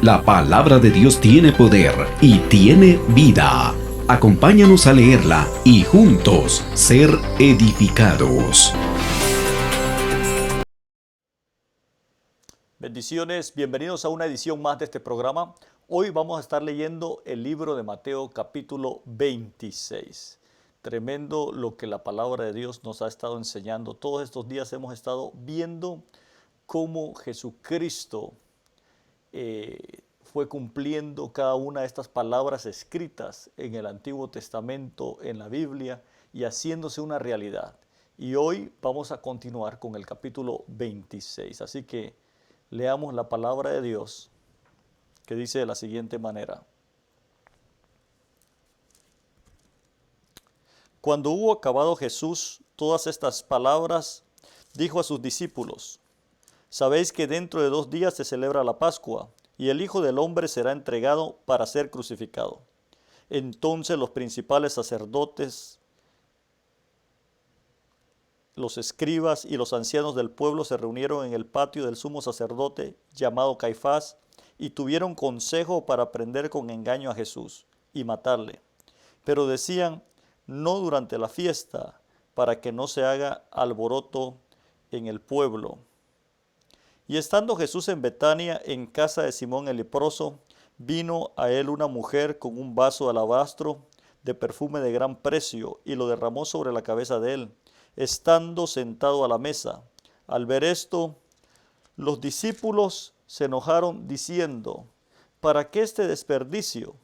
La palabra de Dios tiene poder y tiene vida. Acompáñanos a leerla y juntos ser edificados. Bendiciones, bienvenidos a una edición más de este programa. Hoy vamos a estar leyendo el libro de Mateo capítulo 26. Tremendo lo que la palabra de Dios nos ha estado enseñando. Todos estos días hemos estado viendo cómo Jesucristo fue cumpliendo cada una de estas palabras escritas en el Antiguo Testamento, en la Biblia, y haciéndose una realidad. Y hoy vamos a continuar con el capítulo 26. Así que leamos la palabra de Dios, que dice de la siguiente manera. Cuando hubo acabado Jesús todas estas palabras, dijo a sus discípulos: Sabéis que dentro de 2 días se celebra la Pascua, y el Hijo del Hombre será entregado para ser crucificado. Entonces los principales sacerdotes, los escribas y los ancianos del pueblo se reunieron en el patio del sumo sacerdote llamado Caifás y tuvieron consejo para prender con engaño a Jesús y matarle. Pero decían: no durante la fiesta, para que no se haga alboroto en el pueblo. Y estando Jesús en Betania, en casa de Simón el leproso, vino a él una mujer con un vaso de alabastro de perfume de gran precio y lo derramó sobre la cabeza de él, estando sentado a la mesa. Al ver esto, los discípulos se enojaron diciendo: ¿para qué este desperdicio?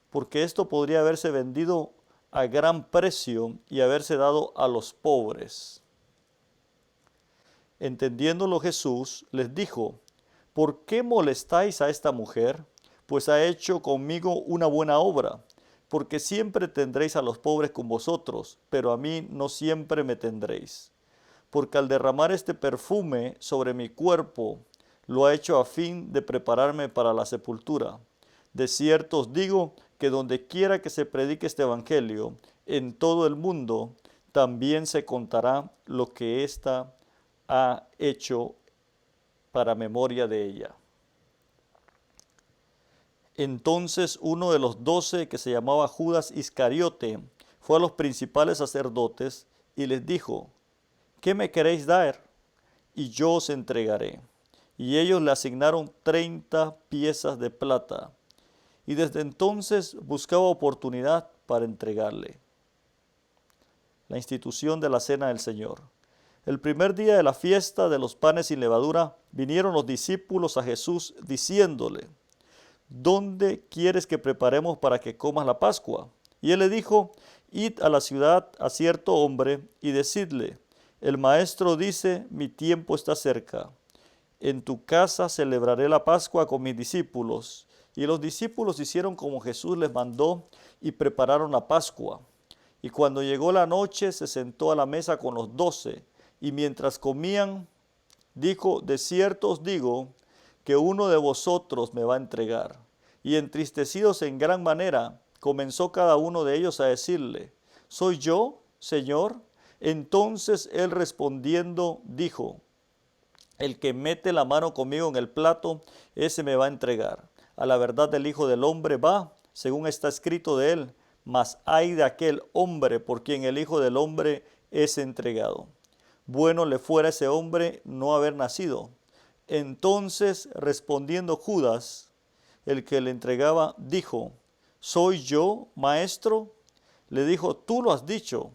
Porque esto podría haberse vendido a gran precio y haberse dado a los pobres. Entendiéndolo Jesús les dijo: ¿por qué molestáis a esta mujer? Pues ha hecho conmigo una buena obra. Porque siempre tendréis a los pobres con vosotros, pero a mí no siempre me tendréis. Porque al derramar este perfume sobre mi cuerpo, lo ha hecho a fin de prepararme para la sepultura. De cierto os digo que donde quiera que se predique este evangelio, en todo el mundo, también se contará lo que ésta ha hecho para memoria de ella. Entonces uno de los 12, que se llamaba Judas Iscariote, fue a los principales sacerdotes y les dijo: ¿qué me queréis dar? Y yo os entregaré. Y ellos le asignaron 30 piezas de plata. Y desde entonces buscaba oportunidad para entregarle. La institución de la cena del Señor. El primer día de la fiesta de los panes sin levadura, vinieron los discípulos a Jesús diciéndole: ¿dónde quieres que preparemos para que comas la Pascua? Y él le dijo: id a la ciudad a cierto hombre y decidle: el maestro dice, mi tiempo está cerca. En tu casa celebraré la Pascua con mis discípulos. Y los discípulos hicieron como Jesús les mandó y prepararon la Pascua. Y cuando llegó la noche se sentó a la mesa con los 12. Y mientras comían, dijo: de cierto os digo que uno de vosotros me va a entregar. Y entristecidos en gran manera, comenzó cada uno de ellos a decirle: ¿soy yo, Señor? Entonces él respondiendo dijo: el que mete la mano conmigo en el plato, ese me va a entregar. A la verdad del Hijo del Hombre va, según está escrito de él, mas ay de aquel hombre por quien el Hijo del Hombre es entregado. Bueno le fuera a ese hombre no haber nacido. Entonces, respondiendo Judas, el que le entregaba, dijo: ¿soy yo, maestro? Le dijo: tú lo has dicho.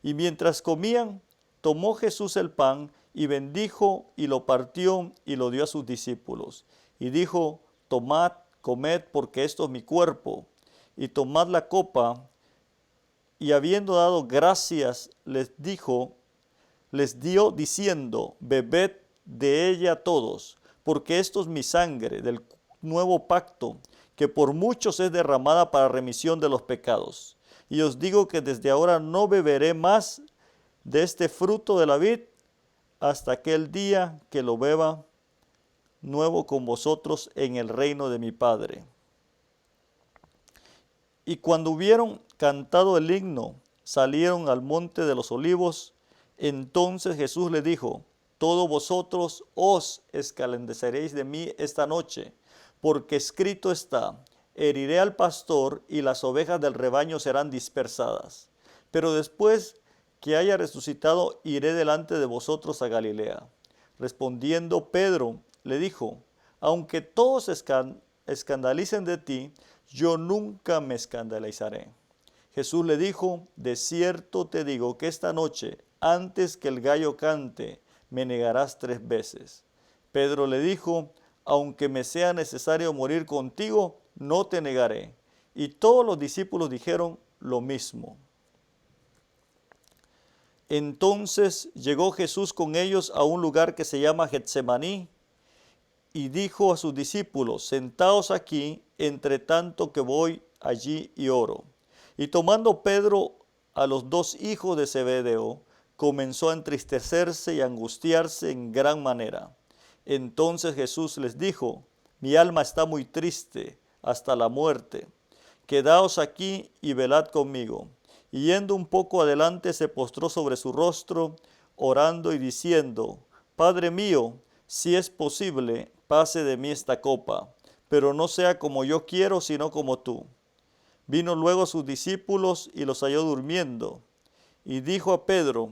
Y mientras comían, tomó Jesús el pan y bendijo y lo partió y lo dio a sus discípulos. Y dijo: tomad, comed, porque esto es mi cuerpo. Y tomad la copa, y habiendo dado gracias, les dio diciendo: bebed de ella todos, porque esto es mi sangre del nuevo pacto, que por muchos es derramada para remisión de los pecados. Y os digo que desde ahora no beberé más de este fruto de la vid hasta aquel día que lo beba nuevo con vosotros en el reino de mi Padre. Y cuando hubieron cantado el himno, salieron al monte de los olivos. Entonces Jesús le dijo: todos vosotros os escandalizaréis de mí esta noche, porque escrito está, heriré al pastor y las ovejas del rebaño serán dispersadas. Pero después que haya resucitado, iré delante de vosotros a Galilea. Respondiendo Pedro, le dijo, aunque todos se escandalicen de ti, yo nunca me escandalizaré. Jesús le dijo, de cierto te digo que esta noche, antes que el gallo cante, me negarás 3 veces. Pedro le dijo, aunque me sea necesario morir contigo, no te negaré. Y todos los discípulos dijeron lo mismo. Entonces llegó Jesús con ellos a un lugar que se llama Getsemaní y dijo a sus discípulos, sentaos aquí, entre tanto que voy allí y oro. Y tomando Pedro a los 2 hijos de Zebedeo, comenzó a entristecerse y a angustiarse en gran manera. Entonces Jesús les dijo, mi alma está muy triste hasta la muerte. Quedaos aquí y velad conmigo. Y yendo un poco adelante se postró sobre su rostro, orando y diciendo, Padre mío, si es posible, pase de mí esta copa, pero no sea como yo quiero, sino como tú. Vino luego a sus discípulos y los halló durmiendo. Y dijo a Pedro,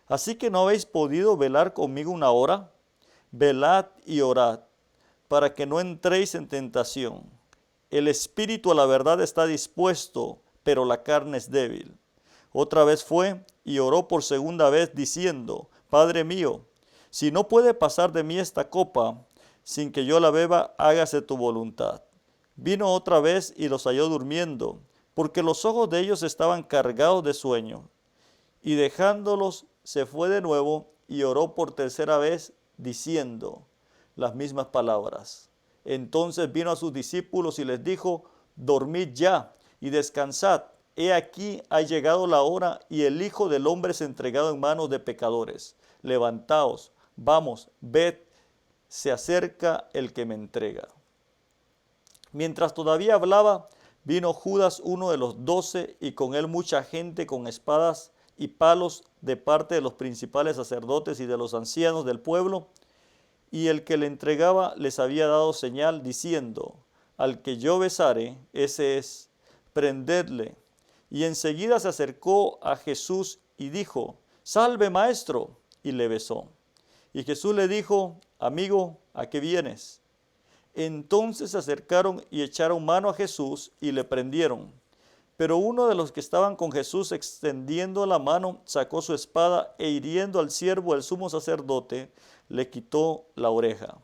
¿así que no habéis podido velar conmigo 1 hora? Velad y orad, para que no entréis en tentación. El espíritu a la verdad está dispuesto, pero la carne es débil. Otra vez fue y oró por segunda vez, diciendo, Padre mío, si no puede pasar de mí esta copa, sin que yo la beba, hágase tu voluntad. Vino otra vez y los halló durmiendo, porque los ojos de ellos estaban cargados de sueño. Y dejándolos, se fue de nuevo y oró por tercera vez, diciendo las mismas palabras. Entonces vino a sus discípulos y les dijo, dormid ya y descansad. He aquí ha llegado la hora y el Hijo del Hombre es entregado en manos de pecadores. Levantaos, vamos, ved, se acerca el que me entrega. Mientras todavía hablaba, vino Judas, uno de los 12, y con él mucha gente con espadas y palos de parte de los principales sacerdotes y de los ancianos del pueblo, y el que le entregaba les había dado señal diciendo, al que yo besare, ese es, prendedle. Y enseguida se acercó a Jesús y dijo, salve maestro, y le besó. Y Jesús le dijo, amigo, ¿a qué vienes? Entonces se acercaron y echaron mano a Jesús y le prendieron. Pero uno de los que estaban con Jesús, extendiendo la mano, sacó su espada e hiriendo al siervo del sumo sacerdote, le quitó la oreja.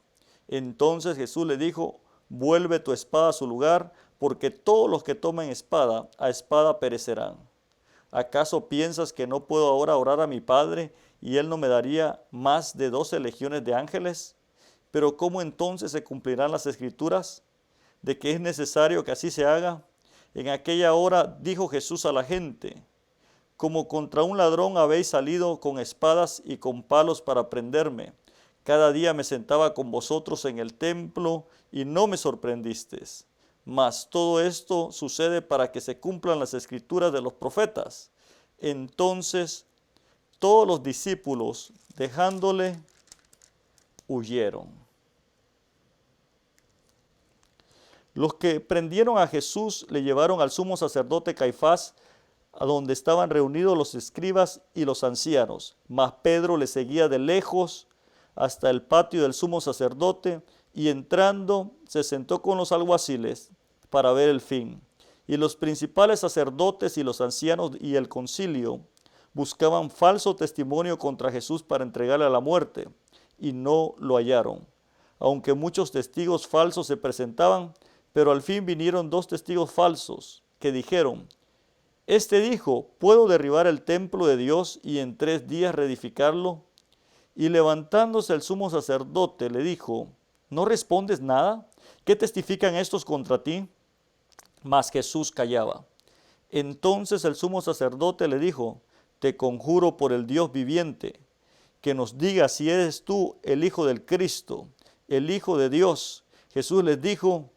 Entonces Jesús le dijo, vuelve tu espada a su lugar, porque todos los que tomen espada, a espada perecerán. ¿Acaso piensas que no puedo ahora orar a mi Padre, y Él no me daría más de 12 legiones de ángeles? Pero ¿cómo entonces se cumplirán las Escrituras? ¿De que es necesario que así se haga? En aquella hora dijo Jesús a la gente, como contra un ladrón habéis salido con espadas y con palos para prenderme. Cada día me sentaba con vosotros en el templo y no me sorprendisteis. Mas todo esto sucede para que se cumplan las Escrituras de los profetas. Entonces todos los discípulos, dejándole, huyeron. Los que prendieron a Jesús le llevaron al sumo sacerdote Caifás, a donde estaban reunidos los escribas y los ancianos. Mas Pedro le seguía de lejos hasta el patio del sumo sacerdote, y entrando se sentó con los alguaciles para ver el fin. Y los principales sacerdotes y los ancianos y el concilio buscaban falso testimonio contra Jesús para entregarle a la muerte, y no lo hallaron. Aunque muchos testigos falsos se presentaban, pero al fin vinieron 2 testigos falsos que dijeron, este dijo, ¿puedo derribar el templo de Dios y en 3 días reedificarlo? Y levantándose el sumo sacerdote le dijo, ¿no respondes nada? ¿Qué testifican estos contra ti? Mas Jesús callaba. Entonces el sumo sacerdote le dijo, te conjuro por el Dios viviente, que nos digas si eres tú el Hijo del Cristo, el Hijo de Dios. Jesús les dijo,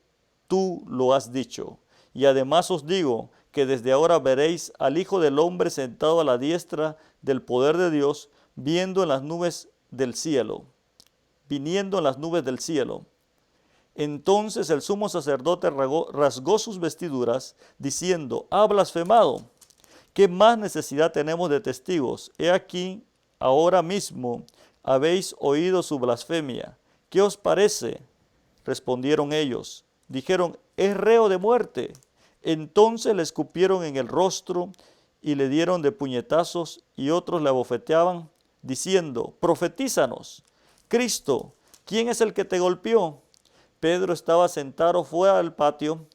tú lo has dicho. Y además os digo que desde ahora veréis al Hijo del Hombre sentado a la diestra del poder de Dios, viniendo en las nubes del cielo. Entonces el sumo sacerdote rasgó sus vestiduras, diciendo, ha blasfemado. ¿Qué más necesidad tenemos de testigos? He aquí, ahora mismo habéis oído su blasfemia. ¿Qué os parece? Respondieron ellos. Dijeron, es reo de muerte. Entonces le escupieron en el rostro y le dieron de puñetazos, y otros le abofeteaban, diciendo, profetízanos. Cristo, ¿quién es el que te golpeó? Pedro estaba sentado fuera del patio,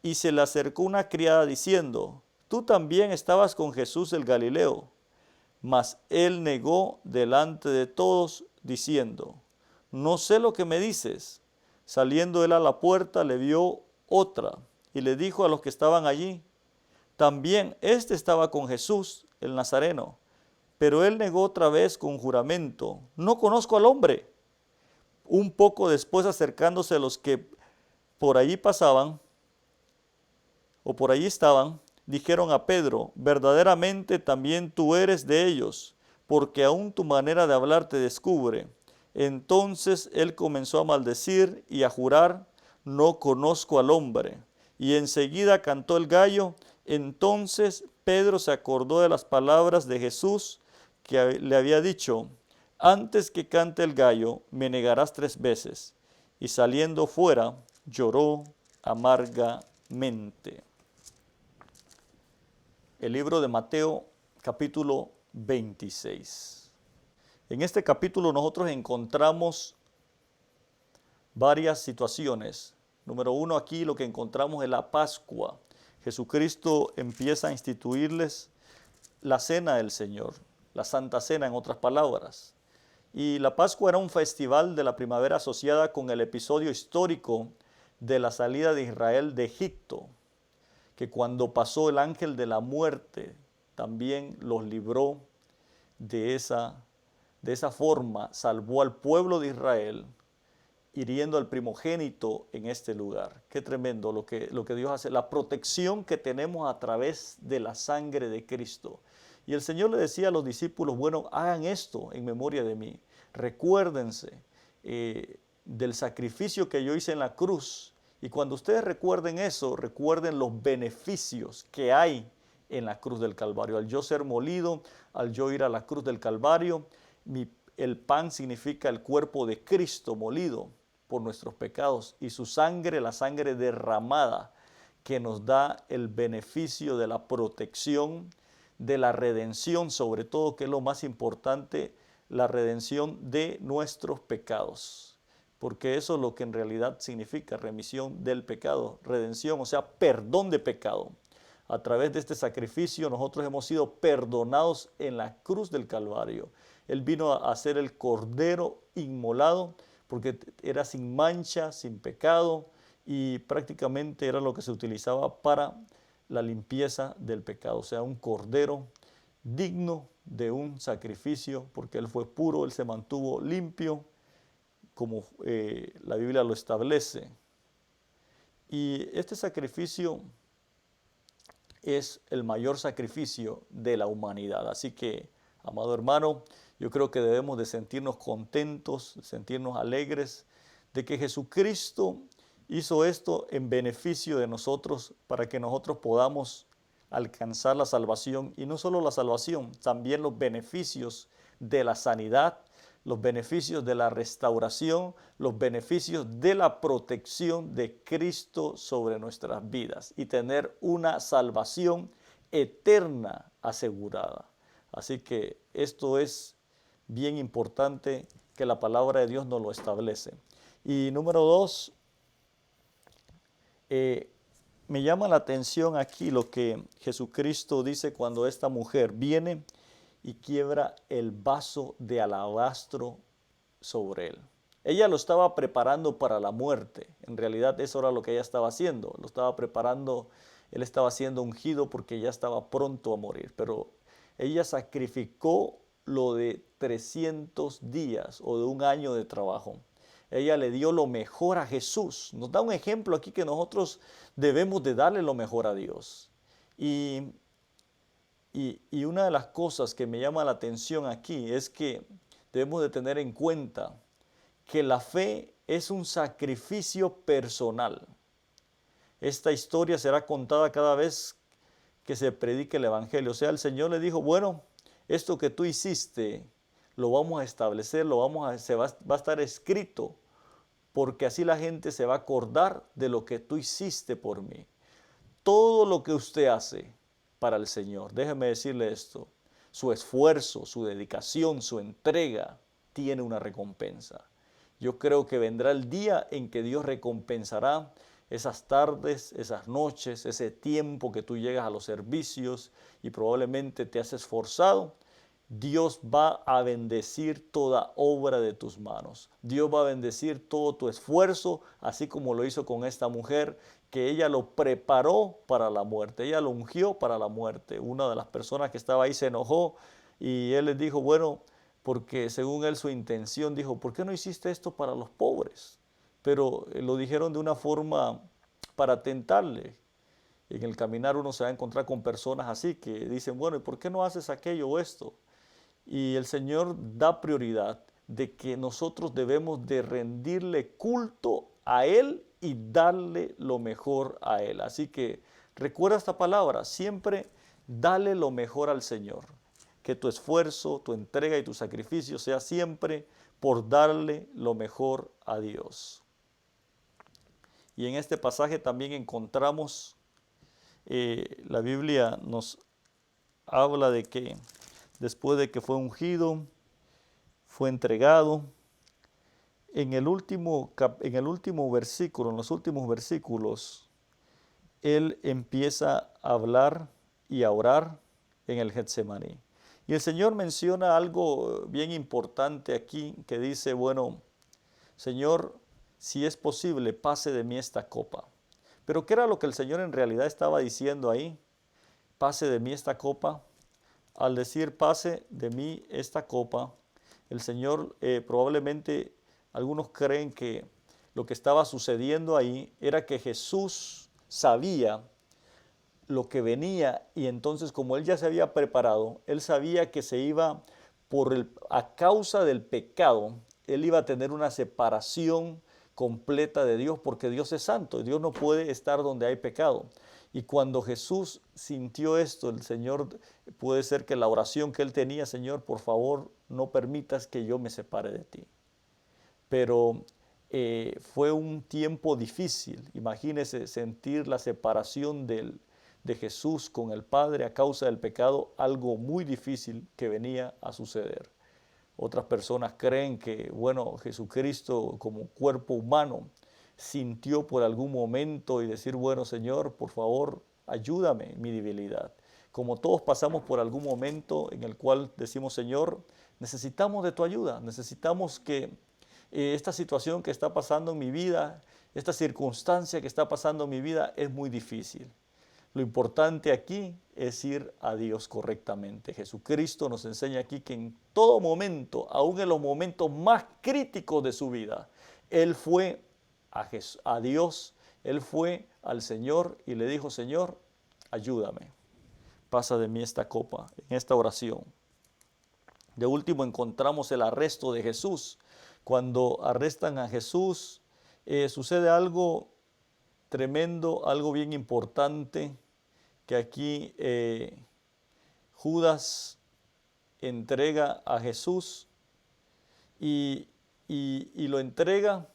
y se le acercó una criada diciendo, tú también estabas con Jesús el Galileo. Mas él negó delante de todos, diciendo, no sé lo que me dices. Saliendo él a la puerta, le vio otra, y le dijo a los que estaban allí, también éste estaba con Jesús el Nazareno. Pero él negó otra vez con juramento, no conozco al hombre. Un poco después, acercándose a los que por allí pasaban, o por allí estaban, dijeron a Pedro, verdaderamente también tú eres de ellos, porque aún tu manera de hablar te descubre. Entonces él comenzó a maldecir y a jurar, no conozco al hombre. Y enseguida cantó el gallo. Entonces Pedro se acordó de las palabras de Jesús que le había dicho, antes que cante el gallo, me negarás 3 veces. Y saliendo fuera, lloró amargamente. El libro de Mateo, capítulo 26. En este capítulo nosotros encontramos varias situaciones. Número 1, aquí lo que encontramos es la Pascua. Jesucristo empieza a instituirles la cena del Señor, la Santa Cena en otras palabras. Y la Pascua era un festival de la primavera asociada con el episodio histórico de la salida de Israel de Egipto, que cuando pasó el ángel de la muerte también los libró de esa forma, salvó al pueblo de Israel, hiriendo al primogénito en este lugar. Qué tremendo lo que Dios hace, la protección que tenemos a través de la sangre de Cristo. Y el Señor le decía a los discípulos, bueno, hagan esto en memoria de mí. Recuérdense del sacrificio que yo hice en la cruz. Y cuando ustedes recuerden eso, recuerden los beneficios que hay en la cruz del Calvario. Al yo ser molido, al yo ir a la cruz del Calvario, el pan significa el cuerpo de Cristo molido por nuestros pecados, y su sangre, la sangre derramada, que nos da el beneficio de la protección, de la redención, sobre todo, que es lo más importante, la redención de nuestros pecados. Porque eso es lo que en realidad significa remisión del pecado, redención, o sea, perdón de pecado. A través de este sacrificio nosotros hemos sido perdonados en la cruz del Calvario. Él vino a ser el cordero inmolado porque era sin mancha, sin pecado, y prácticamente era lo que se utilizaba para la limpieza del pecado. O sea, un cordero digno de un sacrificio, porque Él fue puro, Él se mantuvo limpio, como la Biblia lo establece. Y este sacrificio es el mayor sacrificio de la humanidad. Así que, amado hermano, yo creo que debemos de sentirnos contentos, sentirnos alegres de que Jesucristo hizo esto en beneficio de nosotros para que nosotros podamos alcanzar la salvación, y no solo la salvación, también los beneficios de la sanidad, los beneficios de la restauración, los beneficios de la protección de Cristo sobre nuestras vidas y tener una salvación eterna asegurada. Así que esto es bien importante, que la palabra de Dios nos lo establece. Y número 2, me llama la atención aquí lo que Jesucristo dice cuando esta mujer viene y quiebra el vaso de alabastro sobre él. Ella lo estaba preparando para la muerte. En realidad eso era lo que ella estaba haciendo. Lo estaba preparando, él estaba siendo ungido porque ya estaba pronto a morir. Pero ella sacrificó lo de 300 días o de un año de trabajo. Ella le dio lo mejor a Jesús. Nos da un ejemplo aquí que nosotros debemos de darle lo mejor a Dios. Y una de las cosas que me llama la atención aquí es que debemos de tener en cuenta que la fe es un sacrificio personal. Esta historia será contada cada vez que se predique el Evangelio. O sea, el Señor le dijo, bueno, esto que tú hiciste, lo vamos a establecer, va a estar escrito, porque así la gente se va a acordar de lo que tú hiciste por mí. Todo lo que usted hace para el Señor, déjeme decirle esto, su esfuerzo, su dedicación, su entrega, tiene una recompensa. Yo creo que vendrá el día en que Dios recompensará esas tardes, esas noches, ese tiempo que tú llegas a los servicios y probablemente te has esforzado. Dios va a bendecir toda obra de tus manos. Dios va a bendecir todo tu esfuerzo, así como lo hizo con esta mujer, que ella lo preparó para la muerte. Ella lo ungió para la muerte. Una de las personas que estaba ahí se enojó y él les dijo, bueno, porque según él su intención, dijo, ¿por qué no hiciste esto para los pobres? Pero lo dijeron de una forma para tentarle. En el caminar uno se va a encontrar con personas así que dicen, bueno, ¿y por qué no haces aquello o esto? Y el Señor da prioridad de que nosotros debemos de rendirle culto a Él y darle lo mejor a Él. Así que recuerda esta palabra, siempre dale lo mejor al Señor. Que tu esfuerzo, tu entrega y tu sacrificio sea siempre por darle lo mejor a Dios. Y en este pasaje también encontramos, la Biblia nos habla de que después de que fue ungido, fue entregado. En el último versículo, en los últimos versículos, él empieza a hablar y a orar en el Getsemaní. Y el Señor menciona algo bien importante aquí que dice, bueno, Señor, si es posible, pase de mí esta copa. Pero ¿qué era lo que el Señor en realidad estaba diciendo ahí? Pase de mí esta copa. Al decir pase de mí esta copa, el Señor probablemente algunos creen que lo que estaba sucediendo ahí era que Jesús sabía lo que venía y entonces como él ya se había preparado, él sabía que se iba a causa del pecado, él iba a tener una separación completa de Dios porque Dios es santo y Dios no puede estar donde hay pecado. Y cuando Jesús sintió esto, el Señor, puede ser que la oración que él tenía, Señor, por favor, no permitas que yo me separe de ti. Pero fue un tiempo difícil. Imagínese sentir la separación de Jesús con el Padre a causa del pecado, algo muy difícil que venía a suceder. Otras personas creen que, bueno, Jesucristo como cuerpo humano sintió por algún momento y decir, bueno, Señor, por favor, ayúdame en mi debilidad. Como todos pasamos por algún momento en el cual decimos, Señor, necesitamos de tu ayuda, necesitamos que esta situación que está pasando en mi vida, esta circunstancia que está pasando en mi vida es muy difícil. Lo importante aquí es ir a Dios correctamente. Jesucristo nos enseña aquí que en todo momento, aún en los momentos más críticos de su vida, Él fue a Dios, Él fue al Señor y le dijo, Señor, ayúdame, pasa de mí esta copa, en esta oración. De último encontramos el arresto de Jesús. Cuando arrestan a Jesús, sucede algo tremendo, algo bien importante, que aquí Judas entrega a Jesús y lo entrega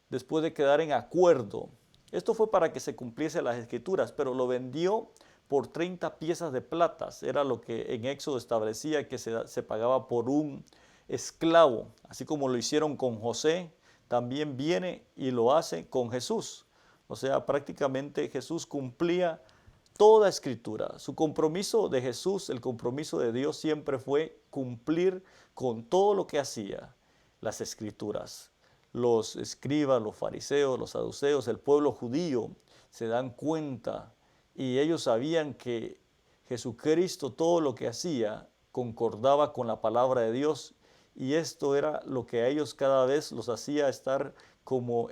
después de quedar en acuerdo. Esto fue para que se cumpliese las escrituras, pero lo vendió por 30 piezas de plata. Era lo que en Éxodo establecía que se pagaba por un esclavo, así como lo hicieron con José, también viene y lo hace con Jesús. O sea, prácticamente Jesús cumplía toda escritura. Su compromiso de Jesús, el compromiso de Dios siempre fue cumplir con todo lo que hacía las escrituras. Los escribas, los fariseos, los saduceos, el pueblo judío se dan cuenta y ellos sabían que Jesucristo todo lo que hacía concordaba con la palabra de Dios y esto era lo que a ellos cada vez los hacía estar como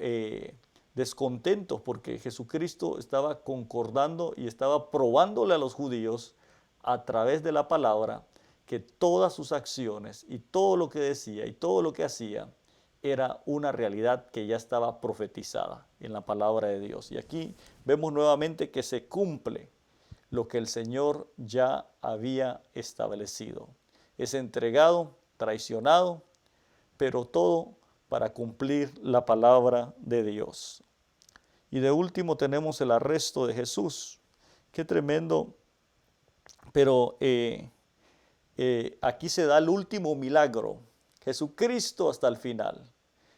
descontentos porque Jesucristo estaba concordando y estaba probándole a los judíos a través de la palabra que todas sus acciones y todo lo que decía y todo lo que hacía era una realidad que ya estaba profetizada en la palabra de Dios. Y aquí vemos nuevamente que se cumple lo que el Señor ya había establecido. Es entregado, traicionado, pero todo para cumplir la palabra de Dios. Y de último tenemos el arresto de Jesús. Qué tremendo. Pero aquí se da el último milagro. Jesucristo hasta el final.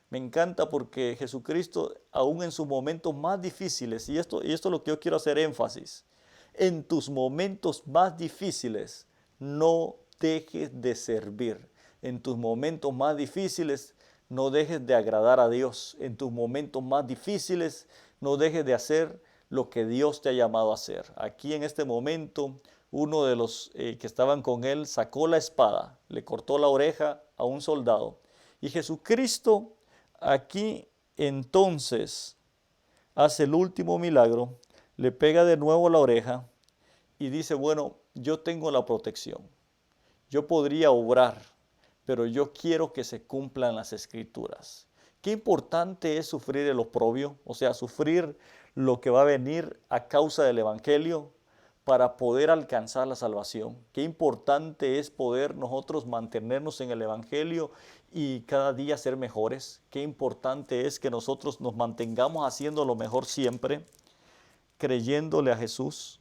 Me encanta porque Jesucristo, aún en sus momentos más difíciles, y esto es lo que yo quiero hacer énfasis, en tus momentos más difíciles, no dejes de servir. En tus momentos más difíciles, no dejes de agradar a Dios. En tus momentos más difíciles, no dejes de hacer lo que Dios te ha llamado a hacer. Aquí en este momento, uno de los que estaban con él sacó la espada, le cortó la oreja a un soldado. Y Jesucristo aquí entonces hace el último milagro, le pega de nuevo la oreja y dice, bueno, yo tengo la protección. Yo podría obrar, pero yo quiero que se cumplan las Escrituras. Qué importante es sufrir el oprobio, o sea, sufrir lo que va a venir a causa del Evangelio para poder alcanzar la salvación. Qué importante es poder nosotros mantenernos en el Evangelio y cada día ser mejores. Qué importante es que nosotros nos mantengamos haciendo lo mejor siempre, creyéndole a Jesús.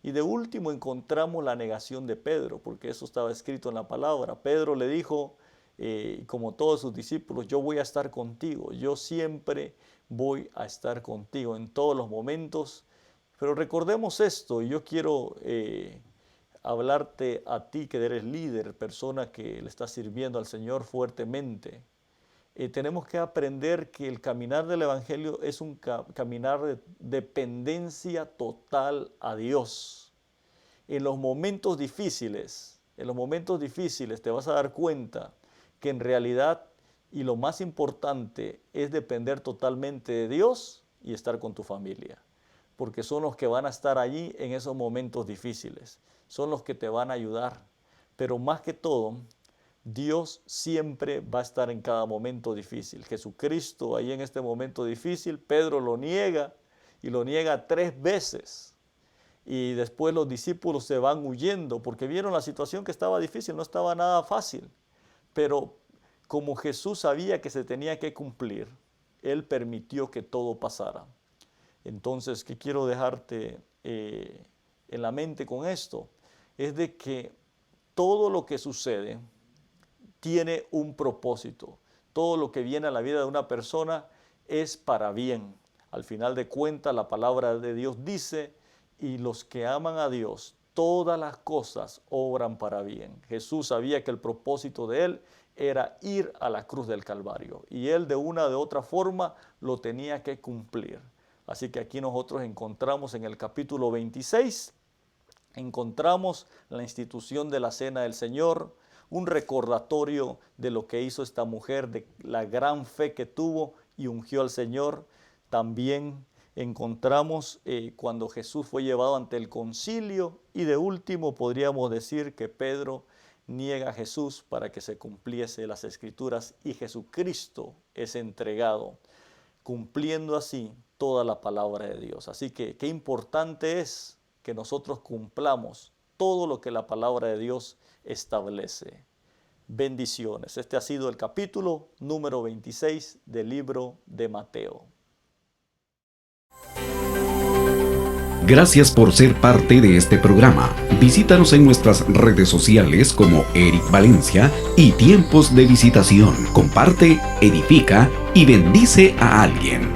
Y de último encontramos la negación de Pedro, porque eso estaba escrito en la palabra. Pedro le dijo, como todos sus discípulos, yo voy a estar contigo, yo siempre voy a estar contigo en todos los momentos. Pero recordemos esto, y yo quiero hablarte a ti que eres líder, persona que le está sirviendo al Señor fuertemente. Tenemos que aprender que el caminar del Evangelio es un caminar de dependencia total a Dios. En los momentos difíciles te vas a dar cuenta que en realidad, y lo más importante, es depender totalmente de Dios y estar con tu familia. Porque son los que van a estar allí en esos momentos difíciles. Son los que te van a ayudar. Pero más que todo, Dios siempre va a estar en cada momento difícil. Jesucristo ahí en este momento difícil, Pedro lo niega y lo niega 3 veces. Y después los discípulos se van huyendo porque vieron la situación que estaba difícil, no estaba nada fácil. Pero como Jesús sabía que se tenía que cumplir, Él permitió que todo pasara. Entonces, ¿qué quiero dejarte en la mente con esto? Es de que todo lo que sucede tiene un propósito. Todo lo que viene a la vida de una persona es para bien. Al final de cuentas, la palabra de Dios dice, y los que aman a Dios, todas las cosas obran para bien. Jesús sabía que el propósito de Él era ir a la cruz del Calvario. Y Él de una de otra forma lo tenía que cumplir. Así que aquí nosotros encontramos en el capítulo 26, encontramos la institución de la Cena del Señor, un recordatorio de lo que hizo esta mujer, de la gran fe que tuvo y ungió al Señor. También encontramos cuando Jesús fue llevado ante el concilio y de último podríamos decir que Pedro niega a Jesús para que se cumpliese las Escrituras y Jesucristo es entregado, cumpliendo así toda la palabra de Dios. Así que qué importante es que nosotros cumplamos todo lo que la palabra de Dios establece. Bendiciones. Este ha sido el capítulo número 26 del libro de Mateo. Gracias por ser parte de este programa. Visítanos en nuestras redes sociales como Eric Valencia y Tiempos de Visitación. Comparte, edifica y bendice a alguien.